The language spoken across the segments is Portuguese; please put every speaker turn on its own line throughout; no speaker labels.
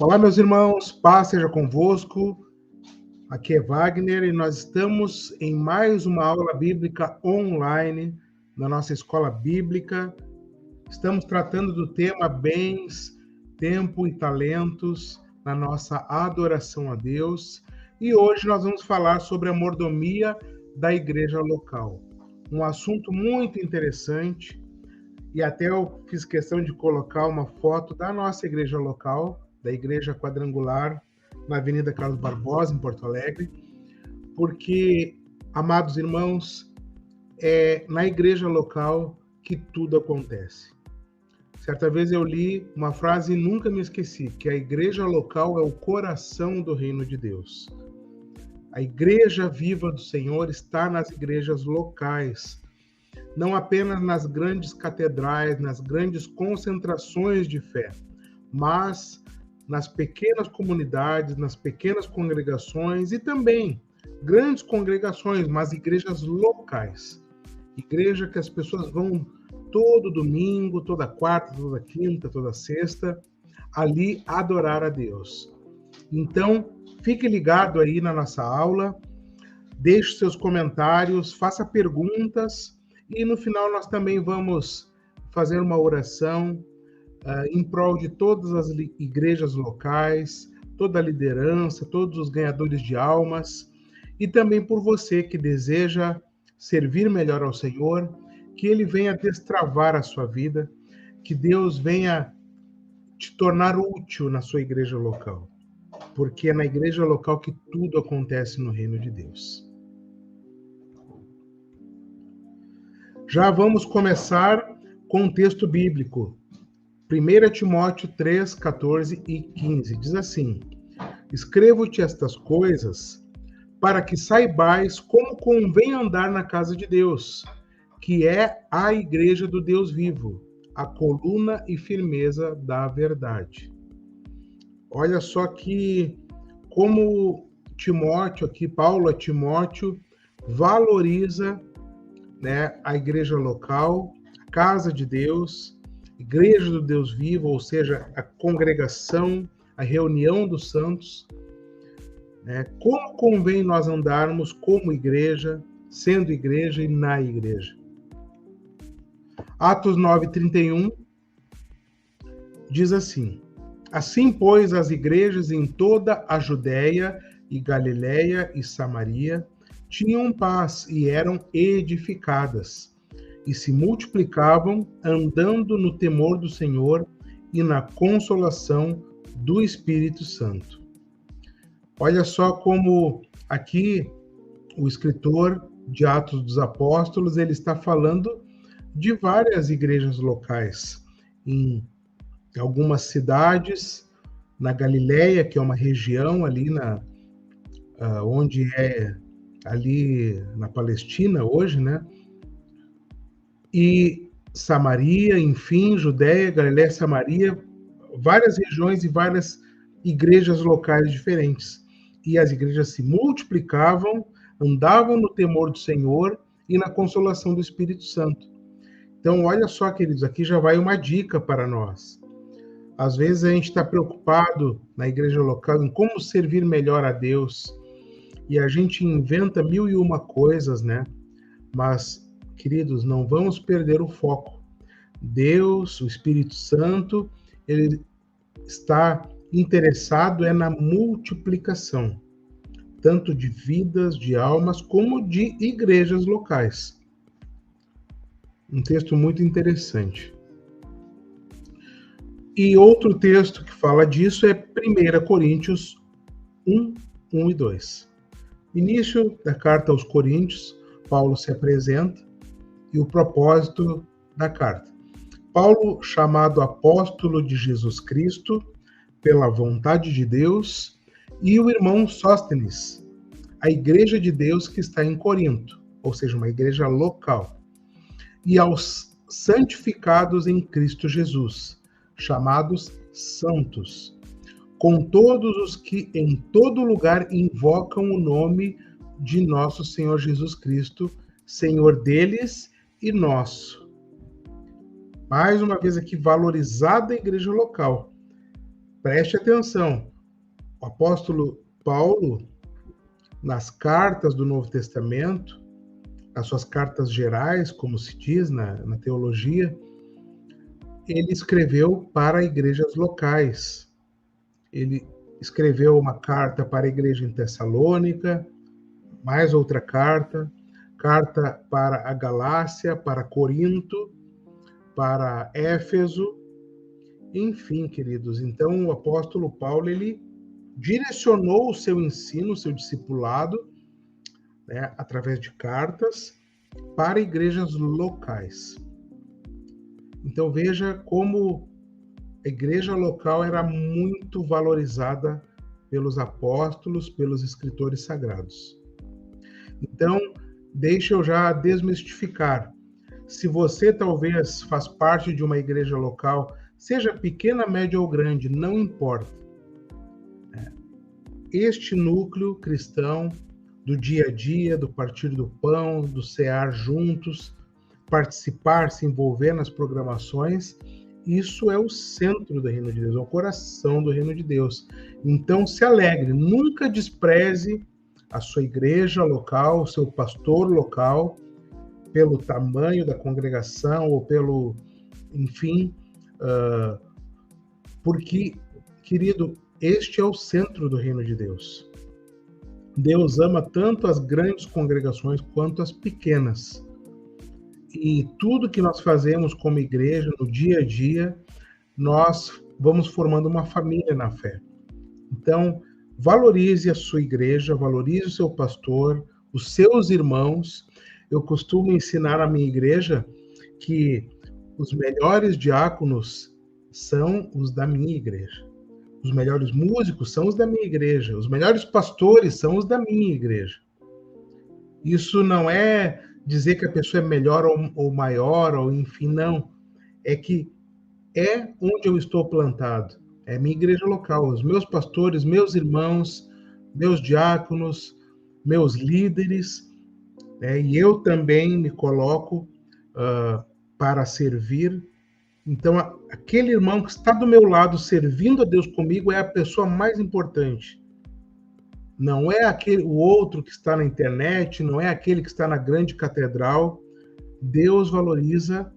Olá, meus irmãos, paz seja convosco. Aqui é Wagner e nós estamos em mais uma aula bíblica online na nossa escola bíblica. Estamos tratando do tema bens, tempo e talentos na nossa adoração a Deus. E hoje nós vamos falar sobre a mordomia da igreja local. Um assunto muito interessante e até eu fiz questão de colocar uma foto da nossa igreja local, da Igreja Quadrangular, na Avenida Carlos Barbosa, em Porto Alegre, porque, amados irmãos, é na igreja local que tudo acontece. Certa vez eu li uma frase e nunca me esqueci, que a igreja local é o coração do reino de Deus. A igreja viva do Senhor está nas igrejas locais, não apenas nas grandes catedrais, nas grandes concentrações de fé, mas nas pequenas comunidades, nas pequenas congregações e também grandes congregações, mas igrejas locais. Igreja que as pessoas vão todo domingo, toda quarta, toda quinta, toda sexta, ali adorar a Deus. Então, fique ligado aí na nossa aula, deixe seus comentários, faça perguntas e no final nós também vamos fazer uma oração em prol de todas as igrejas locais, toda a liderança, todos os ganhadores de almas, e também por você que deseja servir melhor ao Senhor, que Ele venha destravar a sua vida, que Deus venha te tornar útil na sua igreja local, porque é na igreja local que tudo acontece no reino de Deus. Já vamos começar com um texto bíblico. 1 Timóteo 3, 14 e 15, diz assim: Escrevo-te estas coisas para que saibais como convém andar na casa de Deus, que é a igreja do Deus vivo, a coluna e firmeza da verdade. Olha só que como Timóteo, aqui Paulo a Timóteo, valoriza, né, a igreja local, a casa de Deus, Igreja do Deus vivo, ou seja, a congregação, a reunião dos santos, né? Como convém nós andarmos como igreja, sendo igreja e na igreja. Atos 9:31 diz assim: Assim, pois, as igrejas em toda a Judéia e Galiléia e Samaria tinham paz e eram edificadas, e se multiplicavam, andando no temor do Senhor e na consolação do Espírito Santo. Olha só como aqui o escritor de Atos dos Apóstolos, ele está falando de várias igrejas locais, em algumas cidades, na Galiléia, que é uma região ali onde é ali na Palestina hoje, né? E Samaria, enfim, Judéia, Galiléia, Samaria, várias regiões e várias igrejas locais diferentes. E as igrejas se multiplicavam, andavam no temor do Senhor e na consolação do Espírito Santo. Então, olha só, queridos, aqui já vai uma dica para nós. Às vezes a gente está preocupado na igreja local em como servir melhor a Deus, e a gente inventa 1001 coisas, né? Mas queridos, não vamos perder o foco. Deus, o Espírito Santo, ele está interessado na multiplicação, tanto de vidas, de almas, como de igrejas locais. Um texto muito interessante. E outro texto que fala disso é 1 Coríntios 1, 1 e 2. Início da carta aos Coríntios, Paulo se apresenta, e o propósito da carta. Paulo, chamado apóstolo de Jesus Cristo, pela vontade de Deus, e o irmão Sóstenes, a igreja de Deus que está em Corinto, ou seja, uma igreja local, e aos santificados em Cristo Jesus, chamados santos, com todos os que em todo lugar invocam o nome de nosso Senhor Jesus Cristo, Senhor deles e nosso. Mais uma vez aqui, valorizada a igreja local. Preste atenção, o apóstolo Paulo, nas cartas do Novo Testamento, as suas cartas gerais, como se diz na teologia, ele escreveu para igrejas locais. Ele escreveu uma carta para a igreja em Tessalônica, mais outra carta para a Galácia, para Corinto, para Éfeso, enfim, queridos. Então, o apóstolo Paulo, ele direcionou o seu ensino, o seu discipulado, né, através de cartas, para igrejas locais. Então, veja como a igreja local era muito valorizada pelos apóstolos, pelos escritores sagrados. Então, deixa eu já desmistificar. Se você talvez faz parte de uma igreja local, seja pequena, média ou grande, não importa. Este núcleo cristão do dia a dia, do partir do pão, do cear juntos, participar, se envolver nas programações, isso é o centro do reino de Deus, é o coração do reino de Deus. Então, se alegre, nunca despreze a sua igreja local, o seu pastor local, pelo tamanho da congregação ou pelo, enfim, porque, querido, este é o centro do reino de Deus. Deus ama tanto as grandes congregações quanto as pequenas. E tudo que nós fazemos como igreja, no dia a dia, nós vamos formando uma família na fé. Então, valorize a sua igreja, valorize o seu pastor, os seus irmãos. Eu costumo ensinar na minha igreja que os melhores diáconos são os da minha igreja. Os melhores músicos são os da minha igreja. Os melhores pastores são os da minha igreja. Isso não é dizer que a pessoa é melhor ou maior, ou enfim, não. É que é onde eu estou plantado. É minha igreja local. Os meus pastores, meus irmãos, meus diáconos, meus líderes, né? E eu também me coloco para servir. Então, aquele irmão que está do meu lado servindo a Deus comigo é a pessoa mais importante. Não é o outro que está na internet, não é aquele que está na grande catedral. Deus valoriza,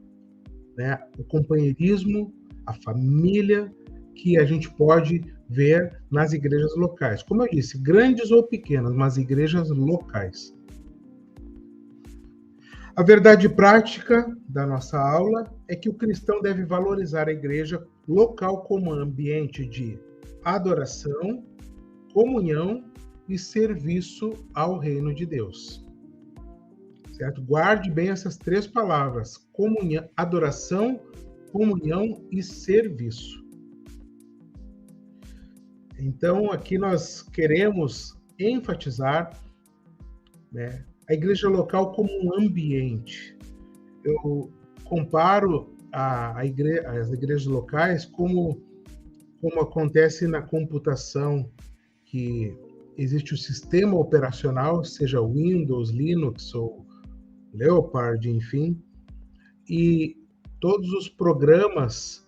né, o companheirismo, a família que a gente pode ver nas igrejas locais. Como eu disse, grandes ou pequenas, mas igrejas locais. A verdade prática da nossa aula é que o cristão deve valorizar a igreja local como ambiente de adoração, comunhão e serviço ao reino de Deus. Certo? Guarde bem essas três palavras: comunhão, adoração, comunhão e serviço. Então, aqui nós queremos enfatizar, né, a igreja local como um ambiente. Eu comparo as igrejas locais como acontece na computação, que existe o sistema operacional, seja Windows, Linux ou Leopard, enfim, e todos os programas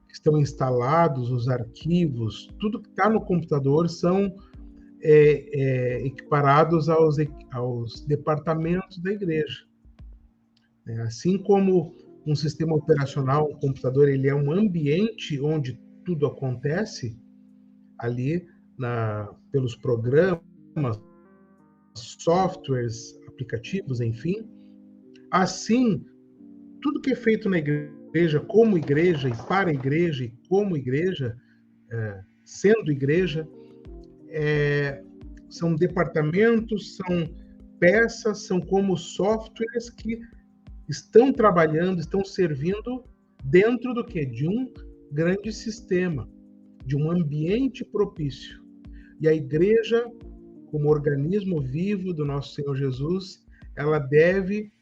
que estão instalados, os arquivos, tudo que está no computador são equiparados aos departamentos da igreja. Assim como um sistema operacional, um computador, ele é um ambiente onde tudo acontece, ali pelos programas, softwares, aplicativos, enfim. Assim, tudo que é feito na igreja, como igreja e para a igreja e como igreja, sendo igreja, são departamentos, são peças, são como softwares que estão trabalhando, estão servindo dentro do quê? De um grande sistema, de um ambiente propício. E a igreja, como organismo vivo do nosso Senhor Jesus, ela deve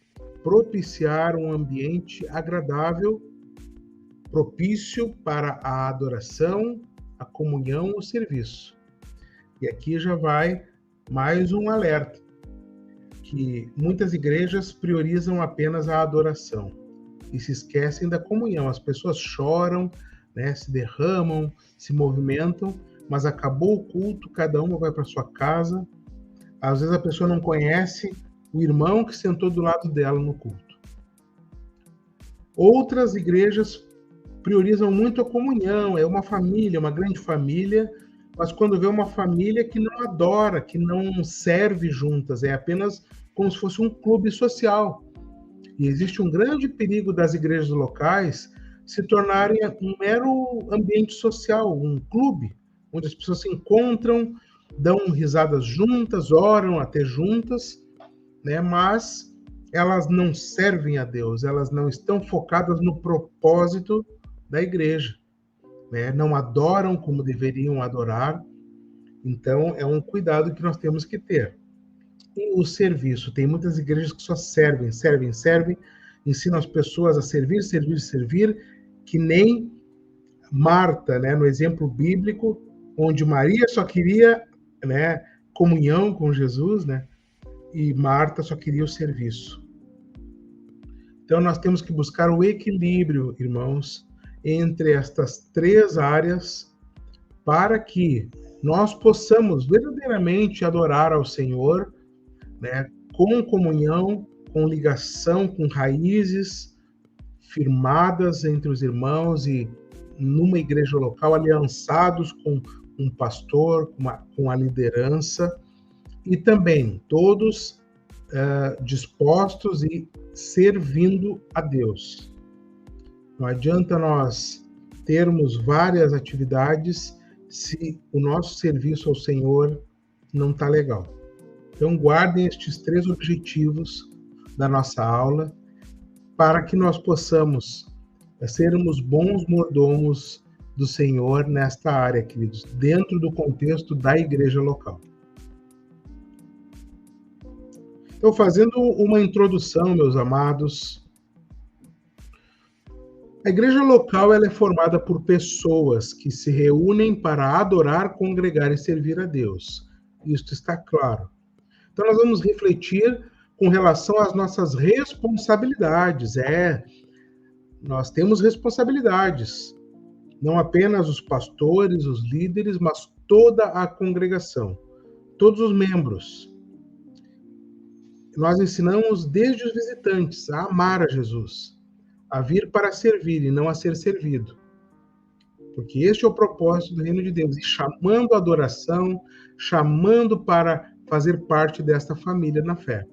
propiciar um ambiente agradável, propício para a adoração, a comunhão, o serviço. E aqui já vai mais um alerta, que muitas igrejas priorizam apenas a adoração e se esquecem da comunhão. As pessoas choram, né? Se derramam, se movimentam, mas acabou o culto, cada uma vai para sua casa. Às vezes a pessoa não conhece o irmão que sentou do lado dela no culto. Outras igrejas priorizam muito a comunhão, é uma família, uma grande família, mas quando vê uma família que não adora, que não serve juntas, é apenas como se fosse um clube social. E existe um grande perigo das igrejas locais se tornarem um mero ambiente social, um clube, onde as pessoas se encontram, dão risadas juntas, oram até juntas, né? Mas elas não servem a Deus, elas não estão focadas no propósito da igreja, né? Não adoram como deveriam adorar. Então, é um cuidado que nós temos que ter. E o serviço, tem muitas igrejas que só servem, ensinam as pessoas a servir, que nem Marta, né, no exemplo bíblico, onde Maria só queria, né, comunhão com Jesus, né, e Marta só queria o serviço. Então, nós temos que buscar o equilíbrio, irmãos, entre estas três áreas, para que nós possamos verdadeiramente adorar ao Senhor, né, com comunhão, com ligação, com raízes firmadas entre os irmãos e numa igreja local, aliançados com um pastor, com a liderança, e também todos dispostos e servindo a Deus. Não adianta nós termos várias atividades se o nosso serviço ao Senhor não está legal. Então, guardem estes três objetivos da nossa aula para que nós possamos sermos bons mordomos do Senhor nesta área, queridos, dentro do contexto da igreja local. Então, fazendo uma introdução, meus amados, a igreja local ela é formada por pessoas que se reúnem para adorar, congregar e servir a Deus. Isto está claro. Então, nós vamos refletir com relação às nossas responsabilidades. Nós temos responsabilidades. Não apenas os pastores, os líderes, mas toda a congregação, todos os membros. Nós ensinamos desde os visitantes a amar a Jesus, a vir para servir e não a ser servido. Porque este é o propósito do reino de Deus, e chamando a adoração, chamando para fazer parte desta família na fé.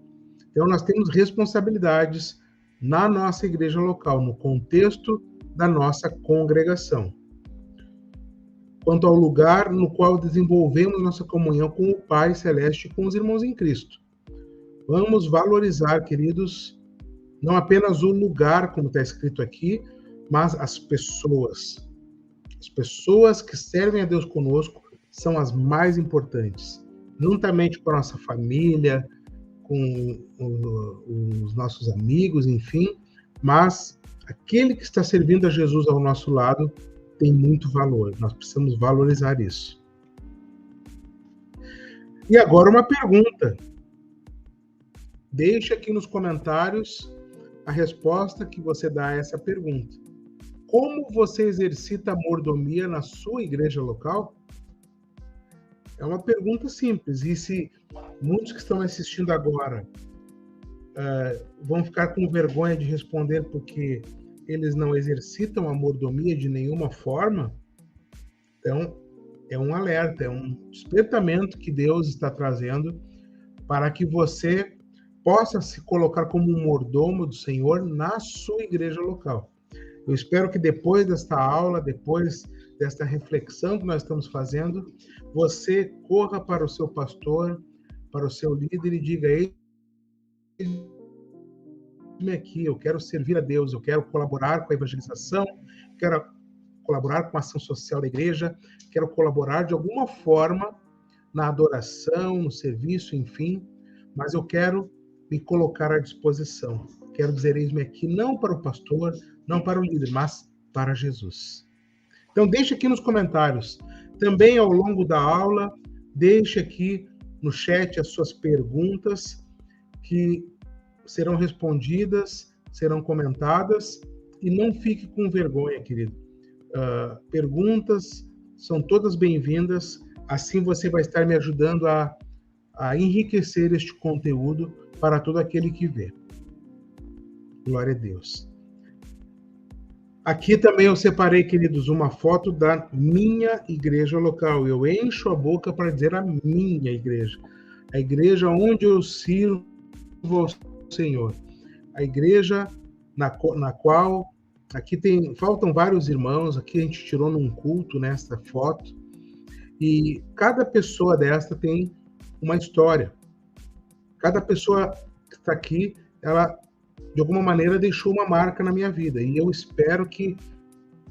Então, nós temos responsabilidades na nossa igreja local, no contexto da nossa congregação. Quanto ao lugar no qual desenvolvemos nossa comunhão com o Pai Celeste e com os irmãos em Cristo. Vamos valorizar, queridos, não apenas o lugar, como está escrito aqui, mas as pessoas. As pessoas que servem a Deus conosco são as mais importantes. Juntamente com a nossa família, com os nossos amigos, enfim, mas aquele que está servindo a Jesus ao nosso lado tem muito valor. Nós precisamos valorizar isso. E agora uma pergunta. Deixe aqui nos comentários a resposta que você dá a essa pergunta. Como você exercita a mordomia na sua igreja local? É uma pergunta simples. E se muitos que estão assistindo agora vão ficar com vergonha de responder porque eles não exercitam a mordomia de nenhuma forma, então é um alerta, é um despertamento que Deus está trazendo para que você possa se colocar como um mordomo do Senhor na sua igreja local. Eu espero que depois desta aula, depois desta reflexão que nós estamos fazendo, você corra para o seu pastor, para o seu líder e diga: eis-me aqui, eu quero servir a Deus, eu quero colaborar com a evangelização, quero colaborar com a ação social da igreja, quero colaborar de alguma forma na adoração, no serviço, enfim, mas eu quero me colocar à disposição. Quero dizer, eis-me aqui, não para o pastor, não para o líder, mas para Jesus. Então, deixe aqui nos comentários. Também, ao longo da aula, deixe aqui no chat as suas perguntas, que serão respondidas, serão comentadas, e não fique com vergonha, querido. perguntas, são todas bem-vindas. Assim você vai estar me ajudando a enriquecer este conteúdo para todo aquele que vê. Glória a Deus. Aqui também eu separei, queridos, uma foto da minha igreja local. Eu encho a boca para dizer a minha igreja. A igreja onde eu sirvo ao Senhor. A igreja na qual... Aqui faltam vários irmãos. Aqui a gente tirou num culto nesta foto. E cada pessoa desta tem uma história. Cada pessoa que está aqui, ela... de alguma maneira deixou uma marca na minha vida, e eu espero que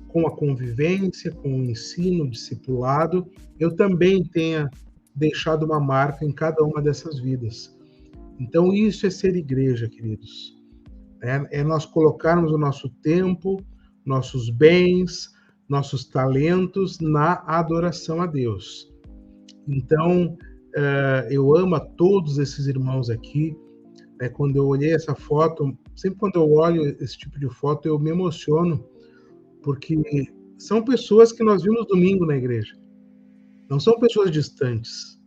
com a convivência, com o ensino, o discipulado, eu também tenha deixado uma marca em cada uma dessas vidas. Então isso é ser igreja, queridos. É nós colocarmos o nosso tempo, nossos bens, nossos talentos na adoração a Deus. Então, eu amo a todos esses irmãos aqui. Quando eu olhei essa foto, sempre quando eu olho esse tipo de foto, eu me emociono, porque são pessoas que nós vimos domingo na igreja. Não são pessoas distantes.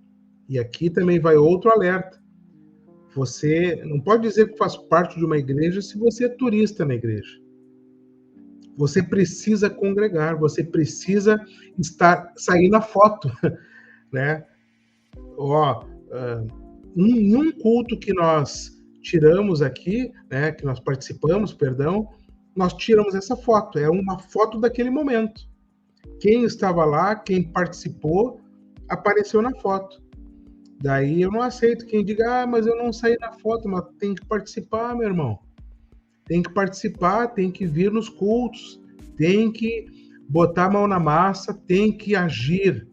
E aqui também vai outro alerta. Você não pode dizer que faz parte de uma igreja se você é turista na igreja. Você precisa congregar, você precisa sair na foto, né? Em um culto que nós tiramos aqui, né, que nós participamos, nós tiramos essa foto. É uma foto daquele momento. Quem estava lá, quem participou, apareceu na foto. Daí eu não aceito quem diga, mas eu não saí na foto, mas tem que participar, meu irmão. Tem que participar, tem que vir nos cultos, tem que botar a mão na massa, tem que agir,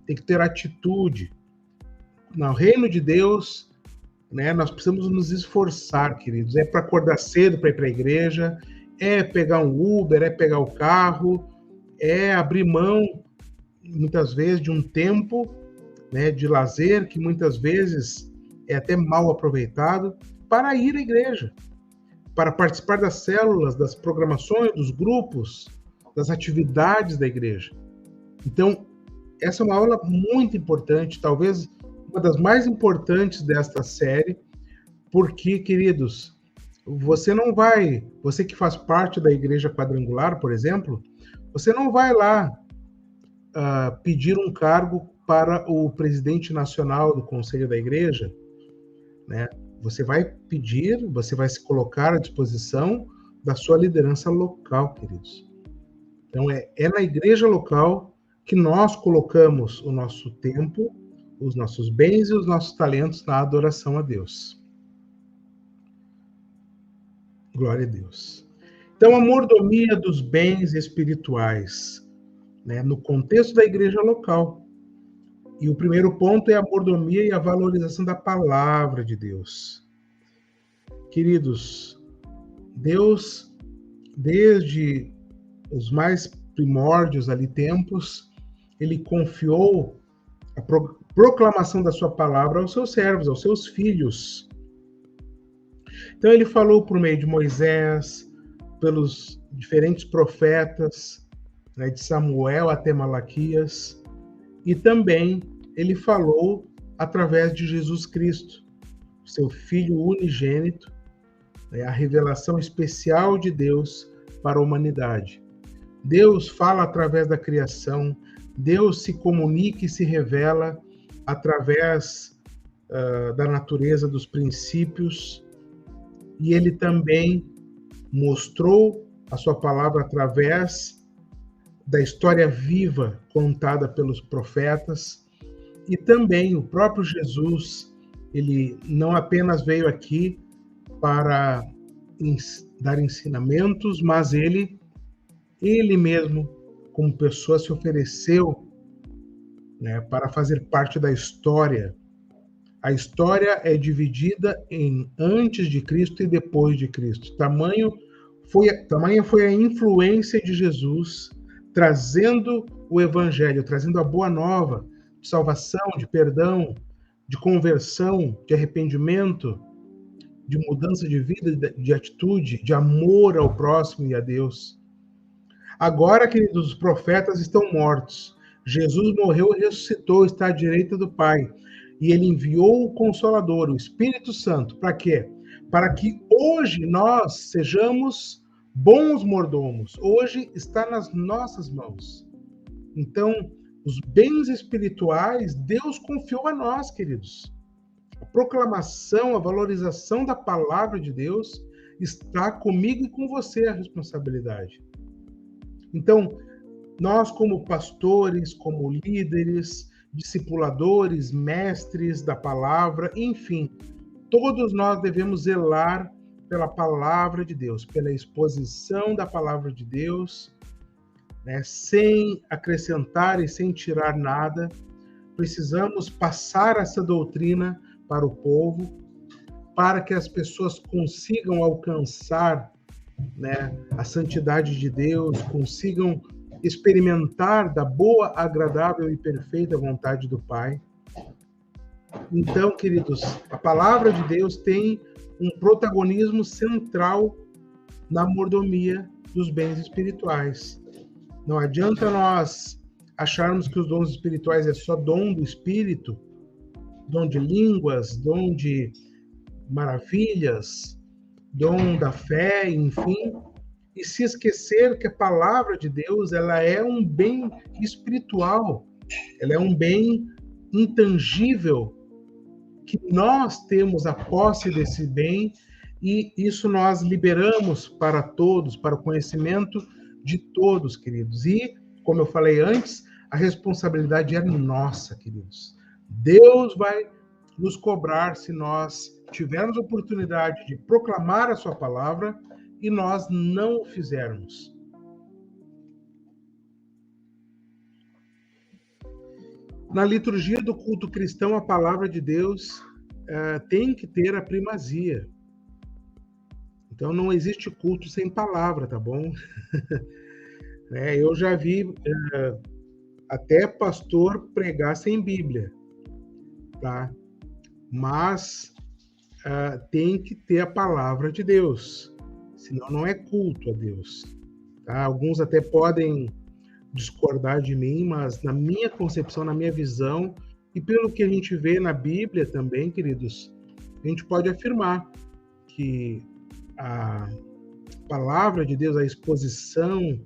tem que ter atitude. No reino de Deus, né, nós precisamos nos esforçar, queridos. É para acordar cedo para ir para a igreja, é pegar um Uber, é pegar o carro, é abrir mão, muitas vezes, de um tempo, né, de lazer, que muitas vezes é até mal aproveitado, para ir à igreja, para participar das células, das programações, dos grupos, das atividades da igreja. Então, essa é uma aula muito importante, talvez uma das mais importantes desta série, porque, queridos, você que faz parte da Igreja Quadrangular, por exemplo, você não vai lá pedir um cargo para o presidente nacional do Conselho da Igreja, né? Você vai pedir, você vai se colocar à disposição da sua liderança local, queridos. Então, é na igreja local que nós colocamos o nosso tempo, os nossos bens e os nossos talentos na adoração a Deus. Glória a Deus. Então, a mordomia dos bens espirituais, né, no contexto da igreja local. E o primeiro ponto é a mordomia e a valorização da palavra de Deus. Queridos, Deus, desde os mais primórdios ali tempos, ele confiou a proclamação da sua palavra aos seus servos, aos seus filhos. Então ele falou por meio de Moisés, pelos diferentes profetas, né, de Samuel até Malaquias, e também ele falou através de Jesus Cristo, seu Filho unigênito, né, a revelação especial de Deus para a humanidade. Deus fala através da criação, Deus se comunica e se revela através da natureza, dos princípios, e ele também mostrou a sua palavra através da história viva contada pelos profetas, e também o próprio Jesus, ele não apenas veio aqui para dar ensinamentos, mas ele mesmo, como pessoa, se ofereceu, né, para fazer parte da história. A história é dividida em antes de Cristo e depois de Cristo. Tamanha foi a influência de Jesus trazendo o evangelho, trazendo a boa nova de salvação, de perdão, de conversão, de arrependimento, de mudança de vida, de atitude, de amor ao próximo e a Deus. Agora, queridos, os profetas estão mortos. Jesus morreu e ressuscitou, está à direita do Pai. E ele enviou o Consolador, o Espírito Santo. Para quê? Para que hoje nós sejamos bons mordomos. Hoje está nas nossas mãos. Então, os bens espirituais, Deus confiou a nós, queridos. A proclamação, a valorização da palavra de Deus está comigo e com você a responsabilidade. Então, nós como pastores, como líderes, discipuladores, mestres da palavra, enfim, todos nós devemos zelar pela palavra de Deus, pela exposição da palavra de Deus, né, sem acrescentar e sem tirar nada. Precisamos passar essa doutrina para o povo, para que as pessoas consigam alcançar, né, a santidade de Deus, consigam experimentar da boa, agradável e perfeita vontade do Pai. Então, queridos, a palavra de Deus tem um protagonismo central na mordomia dos bens espirituais. Não adianta nós acharmos que os dons espirituais é só dom do Espírito, dom de línguas, dom de maravilhas, dom da fé, enfim, e se esquecer que a palavra de Deus, ela é um bem espiritual, ela é um bem intangível, que nós temos a posse desse bem, e isso nós liberamos para todos, para o conhecimento de todos, queridos. E, como eu falei antes, a responsabilidade é nossa, queridos. Deus vai nos cobrar se nós tivermos a oportunidade de proclamar a sua palavra e nós não o fizermos. Na liturgia do culto cristão, a palavra de Deus tem que ter a primazia. Então, não existe culto sem palavra, tá bom? Eu já vi até pastor pregar sem Bíblia, tá? Mas tem que ter a palavra de Deus, senão não é culto a Deus. Tá? Alguns até podem discordar de mim, mas na minha concepção, na minha visão, e pelo que a gente vê na Bíblia também, queridos, a gente pode afirmar que a palavra de Deus, a exposição,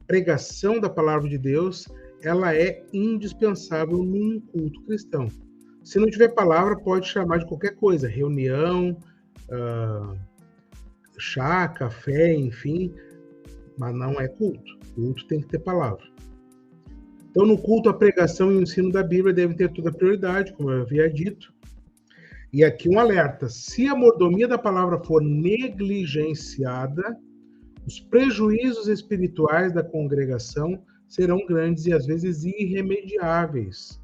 pregação da palavra de Deus, ela é indispensável num culto cristão. Se não tiver palavra, pode chamar de qualquer coisa, reunião, chá, café, enfim, mas não é culto. Culto tem que ter palavra. Então, no culto, a pregação e o ensino da Bíblia devem ter toda a prioridade, como eu havia dito. E aqui um alerta: se a mordomia da palavra for negligenciada, os prejuízos espirituais da congregação serão grandes e às vezes irremediáveis.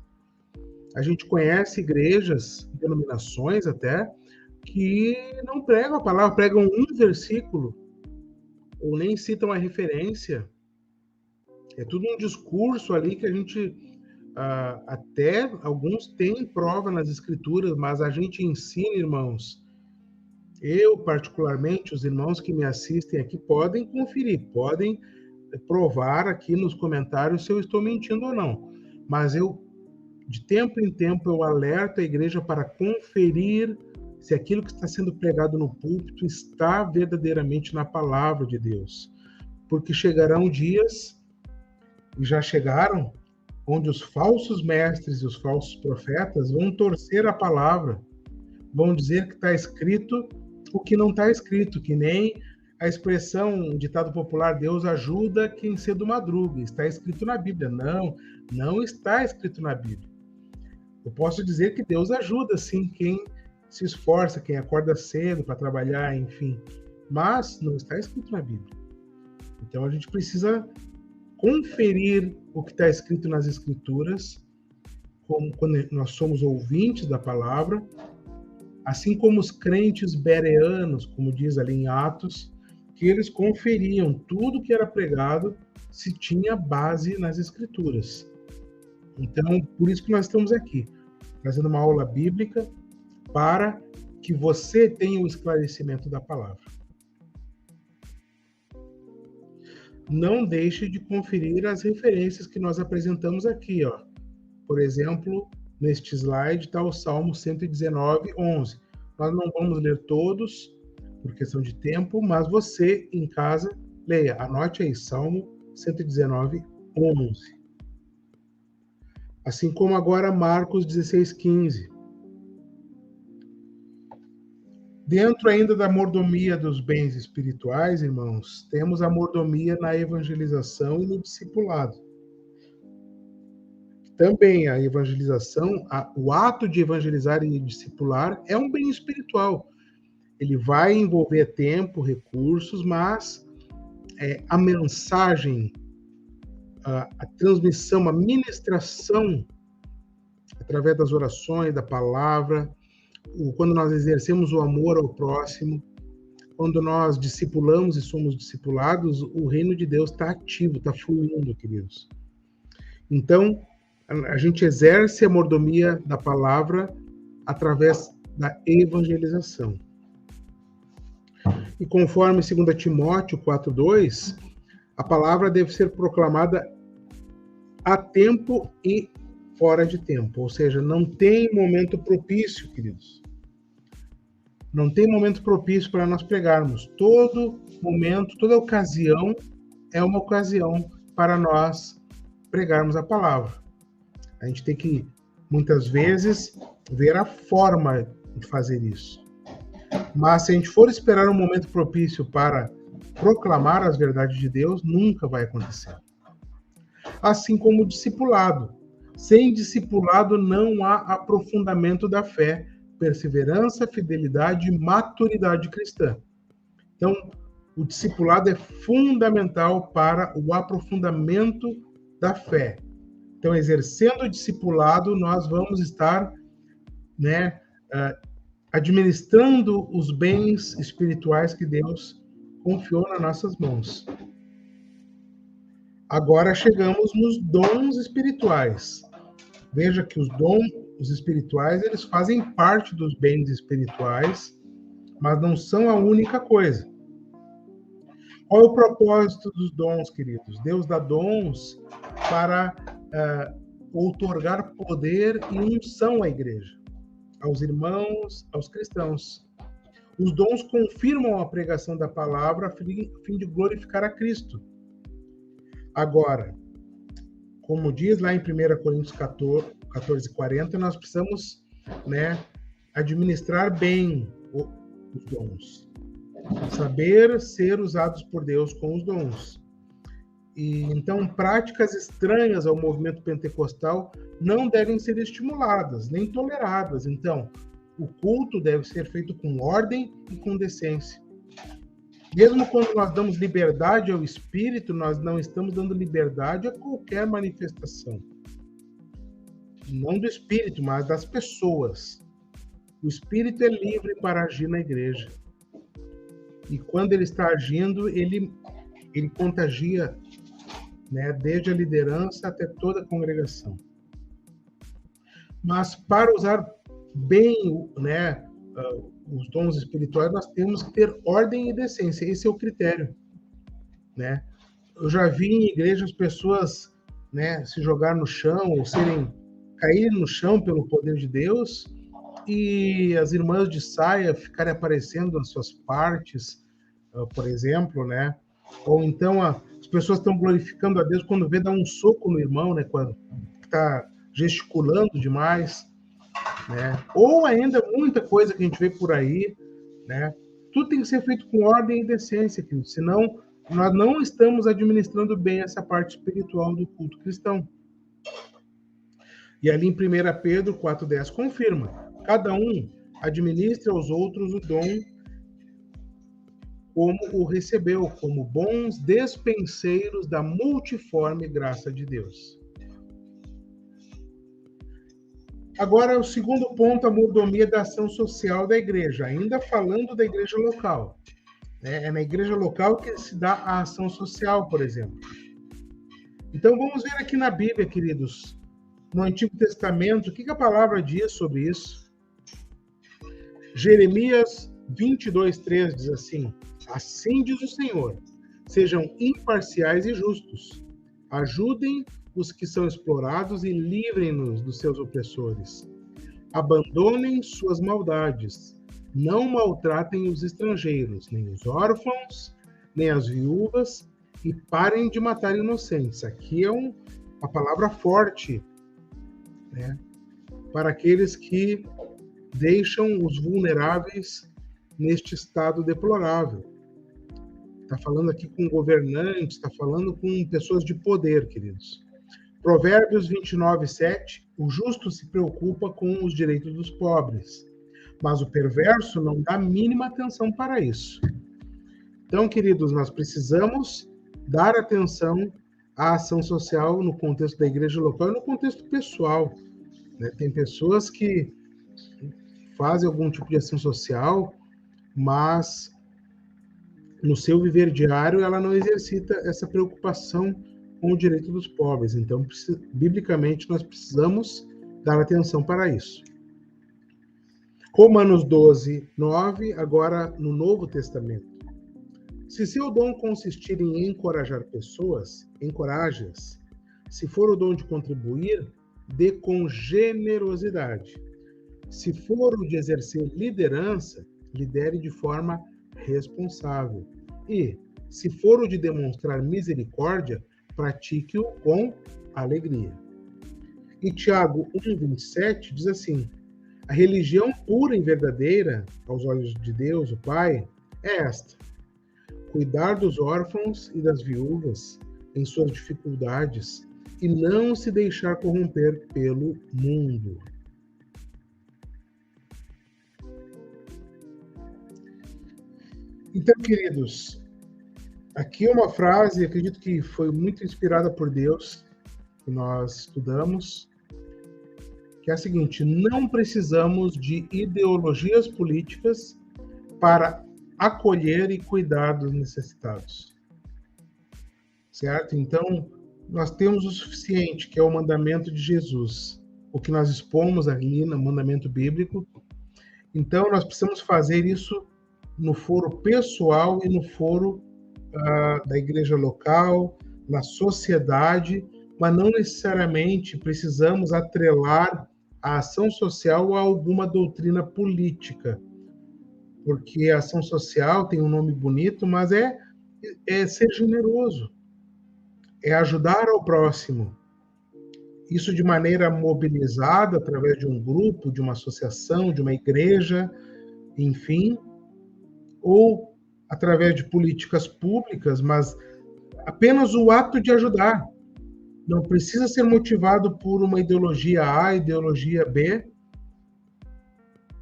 A gente conhece igrejas, denominações até, que não pregam a palavra, pregam um versículo, ou nem citam a referência. É tudo um discurso ali que a gente, até alguns têm prova nas escrituras, mas a gente ensina, irmãos. Eu, particularmente, os irmãos que me assistem aqui podem conferir, podem provar aqui nos comentários se eu estou mentindo ou não. Mas de tempo em tempo, eu alerto a igreja para conferir se aquilo que está sendo pregado no púlpito está verdadeiramente na palavra de Deus. Porque chegarão dias, e já chegaram, onde os falsos mestres e os falsos profetas vão torcer a palavra, vão dizer que está escrito o que não está escrito, que nem a expressão, um ditado popular, Deus ajuda quem cedo madruga, está escrito na Bíblia. Não, não está escrito na Bíblia. Eu posso dizer que Deus ajuda, sim, quem se esforça, quem acorda cedo para trabalhar, enfim, mas não está escrito na Bíblia. Então a gente precisa conferir o que está escrito nas Escrituras, quando nós somos ouvintes da palavra, assim como os crentes bereanos, como diz ali em Atos, que eles conferiam tudo que era pregado se tinha base nas Escrituras. Então, por isso que nós estamos aqui, fazendo uma aula bíblica para que você tenha o esclarecimento da palavra. não deixe de conferir as referências que nós apresentamos aqui, ó. Por exemplo, neste slide está o Salmo 119, 11. Nós não vamos ler todos, por questão de tempo, mas você, em casa, leia. Anote aí, Salmo 119, 11. Assim como agora Marcos 16, 15. Dentro ainda da mordomia dos bens espirituais, irmãos, temos a mordomia na evangelização e no discipulado. Também a evangelização, o ato de evangelizar e discipular é um bem espiritual. Ele vai envolver tempo, recursos, mas a mensagem, a transmissão, a ministração, através das orações, da palavra, quando nós exercemos o amor ao próximo, quando nós discipulamos e somos discipulados, o reino de Deus está ativo, está fluindo, queridos. Então, a gente exerce a mordomia da palavra através da evangelização. E conforme 2 Timóteo 4:2, a palavra deve ser proclamada a tempo e fora de tempo. Ou seja, não tem momento propício, queridos. Não tem momento propício para nós pregarmos. Todo momento, toda ocasião é uma ocasião para nós pregarmos a palavra. A gente tem que, muitas vezes, ver a forma de fazer isso. Mas se a gente for esperar um momento propício para proclamar as verdades de Deus, nunca vai acontecer. Assim como o discipulado. Sem discipulado não há aprofundamento da fé, perseverança, fidelidade e maturidade cristã. Então, o discipulado é fundamental para o aprofundamento da fé. Então, exercendo o discipulado, nós vamos estar, administrando os bens espirituais que Deus confiou nas nossas mãos. Agora chegamos nos dons espirituais. Veja que os dons espirituais, eles fazem parte dos bens espirituais, mas não são a única coisa. Qual é o propósito dos dons, queridos? Deus dá dons para outorgar poder e unção à igreja, aos irmãos, aos cristãos. Os dons confirmam a pregação da palavra a fim de glorificar a Cristo. Agora, como diz lá em 1 Coríntios 14:40, nós precisamos, administrar bem os dons. Saber ser usados por Deus com os dons. E então, práticas estranhas ao movimento pentecostal não devem ser estimuladas, nem toleradas. Então, o culto deve ser feito com ordem e com decência. Mesmo quando nós damos liberdade ao Espírito, nós não estamos dando liberdade a qualquer manifestação. Não do Espírito, mas das pessoas. O Espírito é livre para agir na igreja. E quando ele está agindo, ele contagia, desde a liderança até toda a congregação. Mas para usar bem, os dons espirituais, nós temos que ter ordem e decência. Esse é o critério, Eu já vi em igrejas pessoas, se jogar no chão ou cair no chão pelo poder de Deus, e as irmãs de saia ficarem aparecendo nas suas partes, por exemplo, Ou então as pessoas estão glorificando a Deus quando vê dar um soco no irmão, quando está gesticulando demais, Ou ainda muita coisa que a gente vê por aí, Tudo tem que ser feito com ordem e decência, querido. Senão nós não estamos administrando bem essa parte espiritual do culto cristão. E ali em 1 Pedro 4:10 confirma: cada um administra aos outros o dom como o recebeu, como bons despenseiros da multiforme graça de Deus. Agora, o segundo ponto, a mordomia da ação social da igreja, ainda falando da igreja local. É na igreja local que se dá a ação social, por exemplo. Então, vamos ver aqui na Bíblia, queridos, no Antigo Testamento, o que a palavra diz sobre isso. Jeremias 22:3 diz assim: assim diz o Senhor, Sejam imparciais e justos. Ajudem os que são explorados e livrem-nos dos seus opressores. Abandonem suas maldades. Não maltratem os estrangeiros, nem os órfãos, nem as viúvas, e parem de matar inocentes. Aqui é uma palavra forte, né, para aqueles que deixam os vulneráveis neste estado deplorável. Está falando aqui com governantes, está falando com pessoas de poder, queridos. Provérbios 29:7, o justo se preocupa com os direitos dos pobres, mas o perverso não dá a mínima atenção para isso. Então, queridos, nós precisamos dar atenção à ação social no contexto da igreja local e no contexto pessoal, né? Tem pessoas que fazem algum tipo de ação social, mas no seu viver diário ela não exercita essa preocupação com o direito dos pobres. Então, biblicamente, nós precisamos dar atenção para isso. Romanos 12:9, agora no Novo Testamento. Se seu dom consistir em encorajar pessoas, encoraje-as. Se for o dom de contribuir, dê com generosidade. Se for o de exercer liderança, lidere de forma responsável. E, se for o de demonstrar misericórdia, pratique-o com alegria. E Tiago 1:27 diz assim: a religião pura e verdadeira, aos olhos de Deus, o Pai, é esta: cuidar dos órfãos e das viúvas em suas dificuldades e não se deixar corromper pelo mundo. Então, queridos, aqui é uma frase, acredito que foi muito inspirada por Deus, que nós estudamos, que é a seguinte: não precisamos de ideologias políticas para acolher e cuidar dos necessitados. Certo? Então, nós temos o suficiente, que é o mandamento de Jesus, o que nós expomos ali no mandamento bíblico. Então, nós precisamos fazer isso no foro pessoal e no foro da igreja local, na sociedade, mas não necessariamente precisamos atrelar a ação social a alguma doutrina política, porque a ação social tem um nome bonito, mas é ser generoso, é ajudar ao próximo. Isso de maneira mobilizada, através de um grupo, de uma associação, de uma igreja, enfim, ou através de políticas públicas, mas apenas o ato de ajudar. Não precisa ser motivado por uma ideologia A, ideologia B,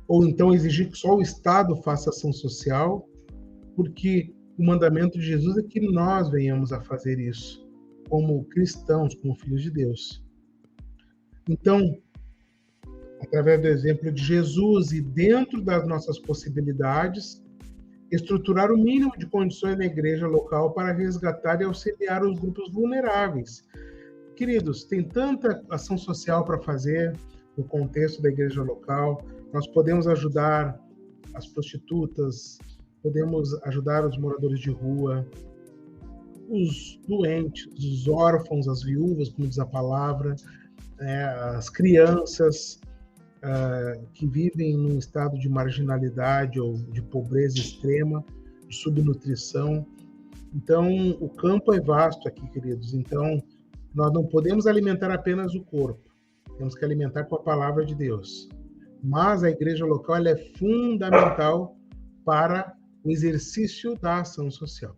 ou então exigir que só o Estado faça ação social, porque o mandamento de Jesus é que nós venhamos a fazer isso, como cristãos, como filhos de Deus. Então, através do exemplo de Jesus e dentro das nossas possibilidades, estruturar o mínimo de condições na igreja local para resgatar e auxiliar os grupos vulneráveis. Queridos, tem tanta ação social para fazer no contexto da igreja local. Nós podemos ajudar as prostitutas, podemos ajudar os moradores de rua, os doentes, os órfãos, as viúvas, como diz a palavra, as crianças que vivem num estado de marginalidade ou de pobreza extrema, de subnutrição. Então, o campo é vasto aqui, queridos. Então, nós não podemos alimentar apenas o corpo. Temos que alimentar com a palavra de Deus. Mas a igreja local ela é fundamental para o exercício da ação social.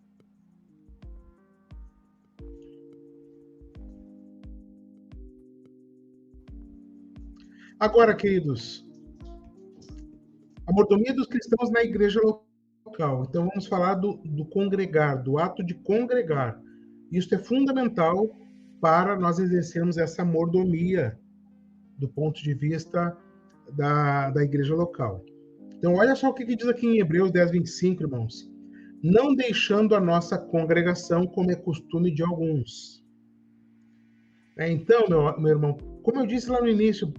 Agora, queridos, a mordomia dos cristãos na igreja local. Então, vamos falar do congregar, do ato de congregar. Isso é fundamental para nós exercermos essa mordomia do ponto de vista da igreja local. Então, olha só o que diz aqui em Hebreus 10:25, irmãos. Não deixando a nossa congregação, como é costume de alguns. Então, meu irmão, como eu disse lá no início,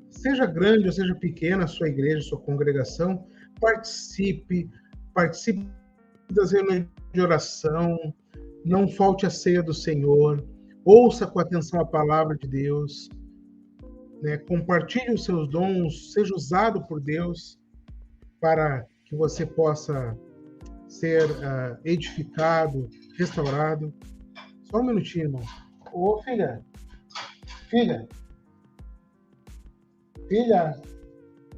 seja grande ou seja pequena a sua igreja, a sua congregação, participe das reuniões de oração, não falte a ceia do Senhor, ouça com atenção a palavra de Deus, né? Compartilhe os seus dons, seja usado por Deus para que você possa ser edificado, restaurado. Só um minutinho, irmão. Ô, filha, filha, filha,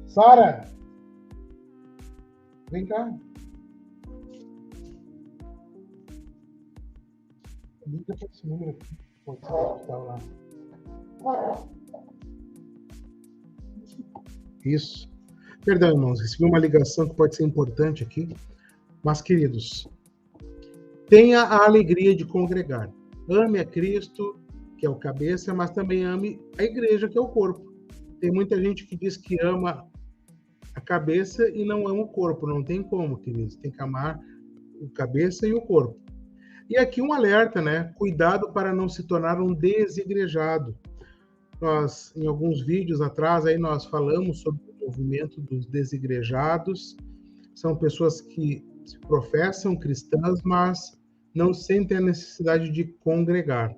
Sara, vem cá. Liga para esse número aqui. Pode ser que tá lá. Isso. Perdão, irmãos, recebi uma ligação que pode ser importante aqui. Mas, queridos, tenha a alegria de congregar. Ame a Cristo, que é o cabeça, mas também ame a igreja, que é o corpo. Tem muita gente que diz que ama a cabeça e não ama o corpo. Não tem como, queridos. Tem que amar o cabeça e o corpo. E aqui um alerta, né? Cuidado para não se tornar um desigrejado. Nós, em alguns vídeos atrás, aí nós falamos sobre o movimento dos desigrejados. São pessoas que se professam cristãs, mas não sentem a necessidade de congregar.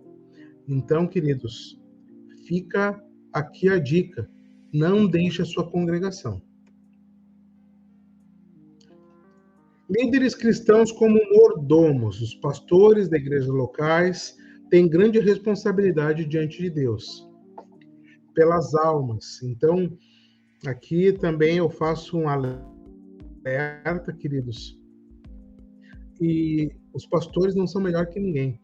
Então, queridos, fica aqui a dica: não deixe a sua congregação. Líderes cristãos como mordomos, os pastores da igreja locais, têm grande responsabilidade diante de Deus, pelas almas. Então, aqui também eu faço um alerta, queridos, e os pastores não são melhor que ninguém.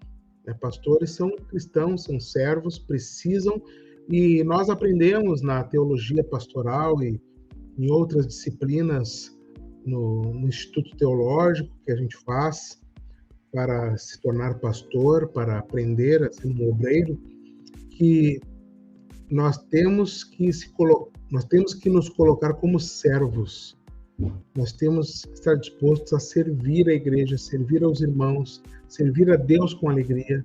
Né? Pastores são cristãos, são servos, precisam, e nós aprendemos na teologia pastoral e em outras disciplinas no Instituto Teológico que a gente faz para se tornar pastor, para aprender a ser um obreiro, que nós temos que nos colocar como servos. Nós temos que estar dispostos a servir a igreja, servir aos irmãos, servir a Deus com alegria.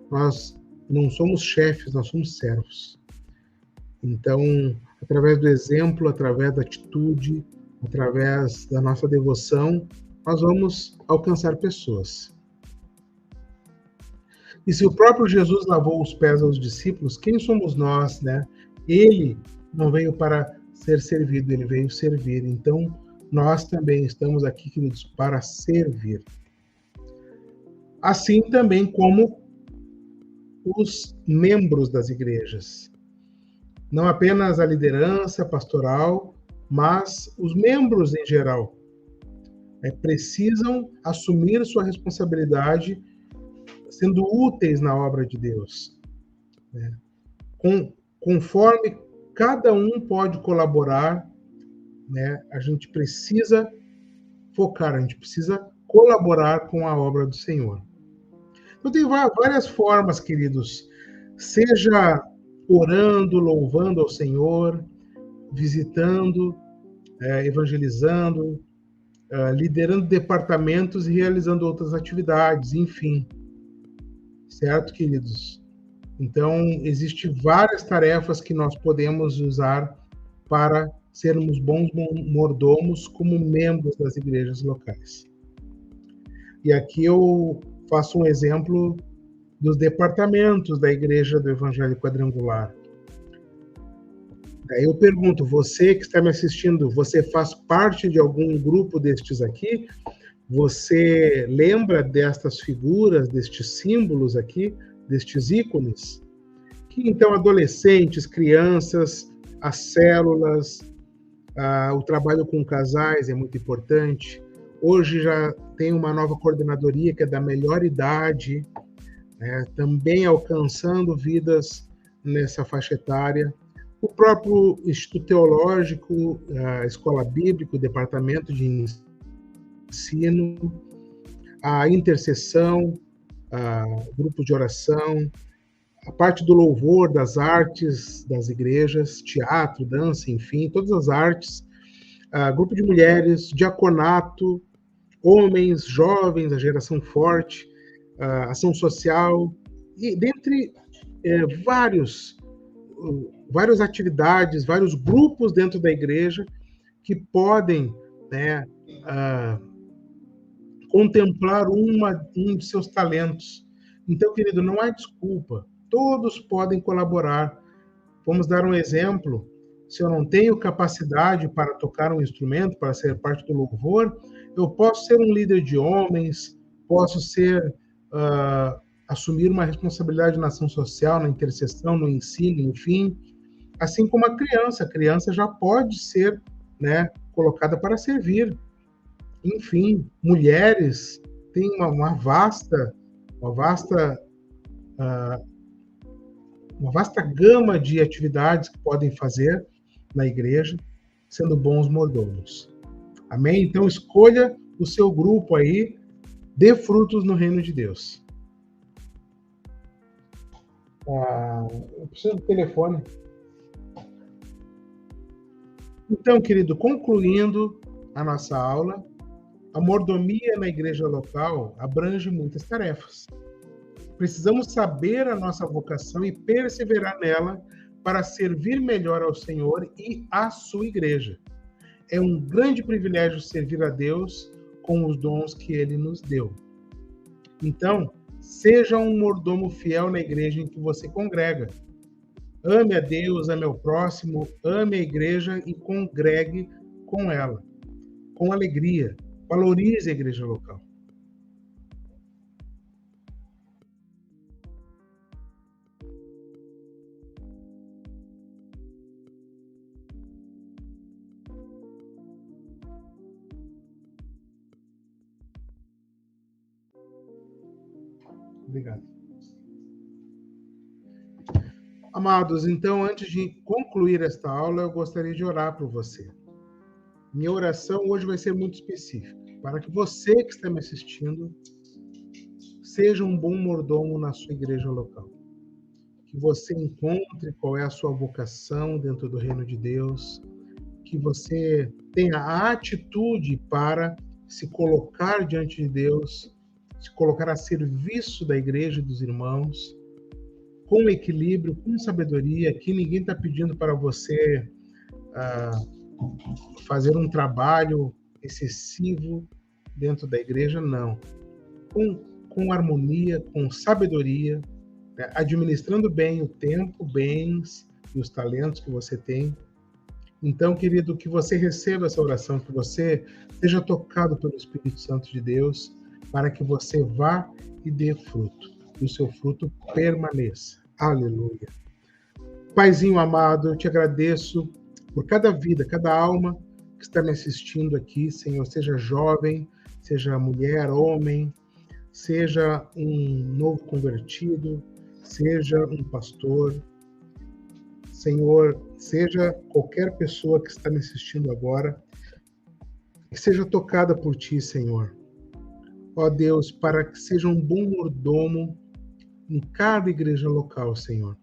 Nós não somos chefes, nós somos servos. Então, através do exemplo, através da atitude, através da nossa devoção, nós vamos alcançar pessoas. E se o próprio Jesus lavou os pés aos discípulos, quem somos nós, né? Ele não veio para ser servido, ele veio servir. Então, nós também estamos aqui, queridos, para servir. Assim também como os membros das igrejas. Não apenas a liderança pastoral, mas os membros em geral precisam assumir sua responsabilidade, sendo úteis na obra de Deus. Né? Conforme cada um pode colaborar, né, a gente precisa focar, a gente precisa colaborar com a obra do Senhor. Então tem várias formas, queridos, seja orando, louvando ao Senhor, visitando, evangelizando, liderando departamentos e realizando outras atividades, enfim. Certo, queridos? Então, existem várias tarefas que nós podemos usar para sermos bons mordomos como membros das igrejas locais. E aqui eu faço um exemplo dos departamentos da Igreja do Evangelho Quadrangular. Daí eu pergunto, você que está me assistindo, você faz parte de algum grupo destes aqui? Você lembra destas figuras, destes símbolos aqui, destes ícones? Que então adolescentes, crianças, as células, o trabalho com casais é muito importante. Hoje já tem uma nova coordenadoria que é da melhor idade, né, também alcançando vidas nessa faixa etária. O próprio Instituto Teológico, a Escola Bíblica, o Departamento de Ensino, a intercessão, o grupo de oração, a parte do louvor, das artes das igrejas, teatro, dança, enfim, todas as artes, grupo de mulheres, diaconato, homens, jovens, a geração forte, ação social, e dentre várias atividades, vários grupos dentro da igreja que podem, né, contemplar um de seus talentos. Então, querido, não há desculpa. Todos podem colaborar. Vamos dar um exemplo. Se eu não tenho capacidade para tocar um instrumento, para ser parte do louvor, eu posso ser um líder de homens, posso ser assumir uma responsabilidade na ação social, na intercessão, no ensino, enfim. Assim como a criança já pode ser, né, colocada para servir. Enfim, mulheres têm uma vasta gama de atividades que podem fazer na igreja, sendo bons mordomos. Amém? Então, escolha o seu grupo aí, dê frutos no reino de Deus. Eu preciso do telefone. Então, querido, concluindo a nossa aula, a mordomia na igreja local abrange muitas tarefas. Precisamos saber a nossa vocação e perseverar nela para servir melhor ao Senhor e à sua igreja. É um grande privilégio servir a Deus com os dons que Ele nos deu. Então, seja um mordomo fiel na igreja em que você congrega. Ame a Deus, ame ao próximo, ame a igreja e congregue com ela, com alegria. Valorize a igreja local. Obrigado. Amados, então, antes de concluir esta aula, eu gostaria de orar por você. Minha oração hoje vai ser muito específica, para que você que está me assistindo seja um bom mordomo na sua igreja local. Que você encontre qual é a sua vocação dentro do reino de Deus, que você tenha a atitude para se colocar diante de Deus, se colocar a serviço da igreja e dos irmãos, com equilíbrio, com sabedoria. Aqui ninguém está pedindo para você fazer um trabalho excessivo dentro da igreja, não. Com harmonia, com sabedoria, né? Administrando bem o tempo, bens e os talentos que você tem. Então, querido, que você receba essa oração, que você seja tocado pelo Espírito Santo de Deus, para que você vá e dê fruto, e o seu fruto permaneça. Aleluia. Paizinho amado, eu te agradeço por cada vida, cada alma que está me assistindo aqui, Senhor, seja jovem, seja mulher, homem, seja um novo convertido, seja um pastor, Senhor, seja qualquer pessoa que está me assistindo agora, que seja tocada por Ti, Senhor. Ó Deus, para que seja um bom mordomo em cada igreja local, Senhor.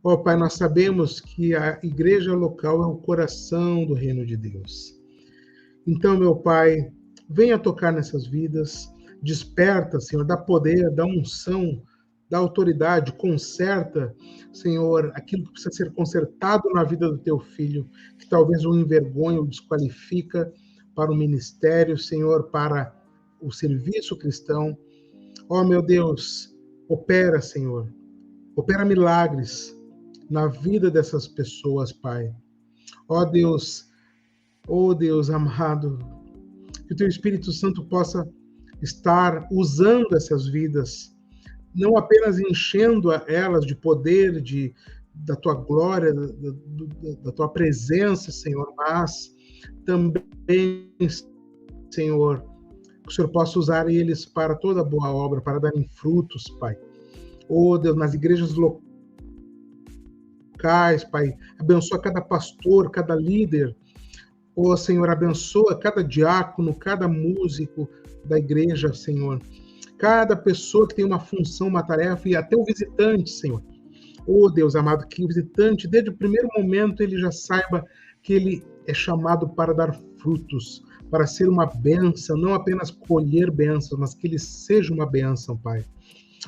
Ó Pai, nós sabemos que a igreja local é o coração do reino de Deus. Então, meu Pai, venha tocar nessas vidas, desperta, Senhor, dá poder, dá unção, dá autoridade, conserta, Senhor, aquilo que precisa ser consertado na vida do teu filho, que talvez o envergonha, o desqualifica para o ministério, Senhor, para o serviço cristão. Ó, meu Deus, opera, Senhor, opera milagres na vida dessas pessoas, Pai. Ó Deus amado, que o teu Espírito Santo possa estar usando essas vidas, não apenas enchendo elas de poder, da tua glória, da tua presença, Senhor, mas também, Senhor, que o Senhor possa usar eles para toda boa obra, para darem frutos, Pai. Oh, Deus, nas igrejas locais, Pai, abençoa cada pastor, cada líder. Oh, Senhor, abençoa cada diácono, cada músico da igreja, Senhor. Cada pessoa que tem uma função, uma tarefa, e até o visitante, Senhor. Oh, Deus amado, que o visitante, desde o primeiro momento, ele já saiba que ele é chamado para dar frutos, para ser uma bênção, não apenas colher bênçãos, mas que ele seja uma bênção, Pai.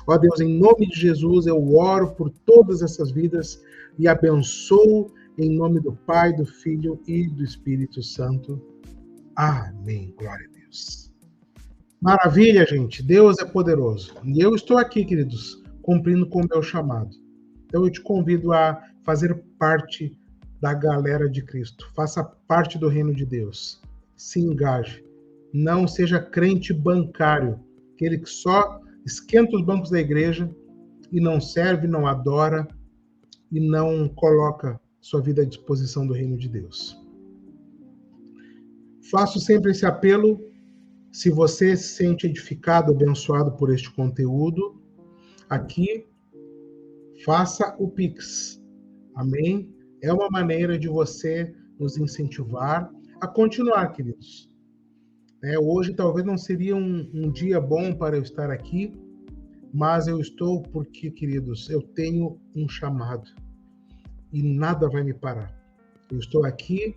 Ó Deus, em nome de Jesus, eu oro por todas essas vidas e abençoo em nome do Pai, do Filho e do Espírito Santo. Amém. Glória a Deus. Maravilha, gente. Deus é poderoso. E eu estou aqui, queridos, cumprindo com o meu chamado. Então eu te convido a fazer parte da galera de Cristo. Faça parte do reino de Deus. Se engaje. Não seja crente bancário, aquele que só esquenta os bancos da igreja e não serve, não adora e não coloca sua vida à disposição do reino de Deus. Faço sempre esse apelo. Se você se sente edificado, abençoado por este conteúdo, aqui, faça o Pix. Amém? É uma maneira de você nos incentivar a continuar, queridos. Hoje talvez não seria um dia bom para eu estar aqui, mas eu estou porque, queridos, eu tenho um chamado e nada vai me parar. Eu estou aqui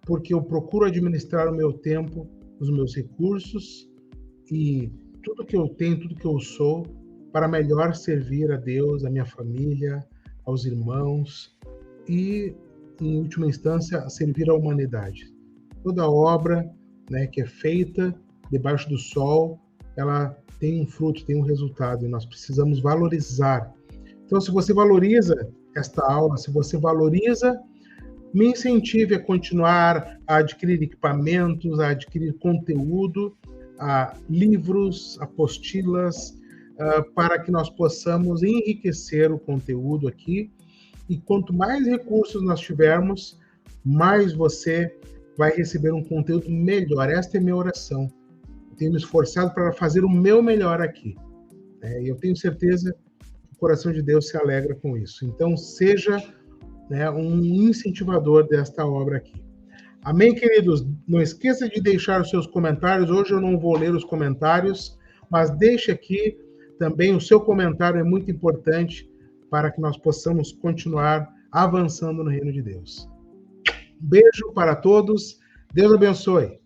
porque eu procuro administrar o meu tempo, os meus recursos e tudo que eu tenho, tudo que eu sou, para melhor servir a Deus, a minha família, aos irmãos e, em última instância, a servir a humanidade. Toda obra, que é feita debaixo do sol, ela tem um fruto, tem um resultado, e nós precisamos valorizar. Então, se você valoriza esta aula, se você valoriza, me incentive a continuar a adquirir equipamentos, a adquirir conteúdo, a livros, apostilas, para que nós possamos enriquecer o conteúdo aqui. E quanto mais recursos nós tivermos, mais você vai receber um conteúdo melhor. Esta é minha oração. Eu tenho me esforçado para fazer o meu melhor aqui. E eu tenho certeza que o coração de Deus se alegra com isso. Então, seja um incentivador desta obra aqui. Amém, queridos? Não esqueça de deixar os seus comentários. Hoje eu não vou ler os comentários, mas deixe aqui também o seu comentário, é muito importante para que nós possamos continuar avançando no reino de Deus. Um beijo para todos. Deus abençoe.